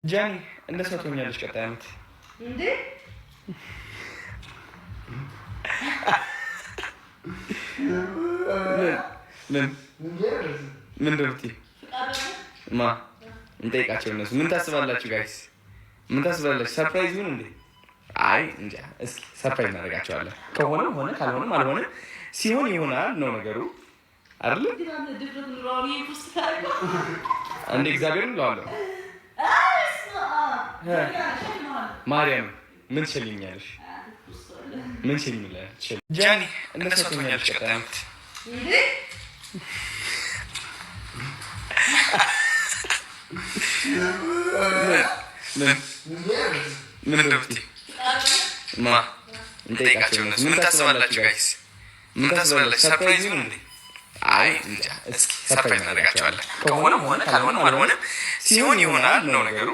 ጃኒ እንደ ሰው ትሆኛለሽ ቀጣይ ዓመት እንዴ? ምን ደብቲ ማ እንጠይቃቸው እነሱ ምን ታስባላችሁ? ጋይስ ምን ታስባላችሁ? ሰርፕራይዝ ይሁን እንዴ? አይ እንጃ። እስኪ ሰርፕራይዝ እናደርጋቸዋለን። ከሆነ ሆነ፣ ካልሆነም አልሆነ። ሲሆን ይሆናል ነው ነገሩ አይደል? እንደ እግዚአብሔር እንለዋለሁ። ማርያም ምን ትሸልኛለሽ? ምን ትሸልኛለሽ? ጃኒ እንደ ሰው ትሆኛለሽ ቀጣይ ዓመት እንዴ? ምን ደብቲ ማ እንጠይቃቸው እነሱ ምን ታስባላችሁ? ጋይስ ምን ታስባላችሁ? ሰርፕራይዝ ይሁን እንዴ? አይ እንጃ። እስኪ ሰርፕራይዝ እናደርጋቸዋለን። ከሆነ ሆነ፣ ካልሆነም አልሆነም። ሲሆን ይሆናል ነው ነገሩ።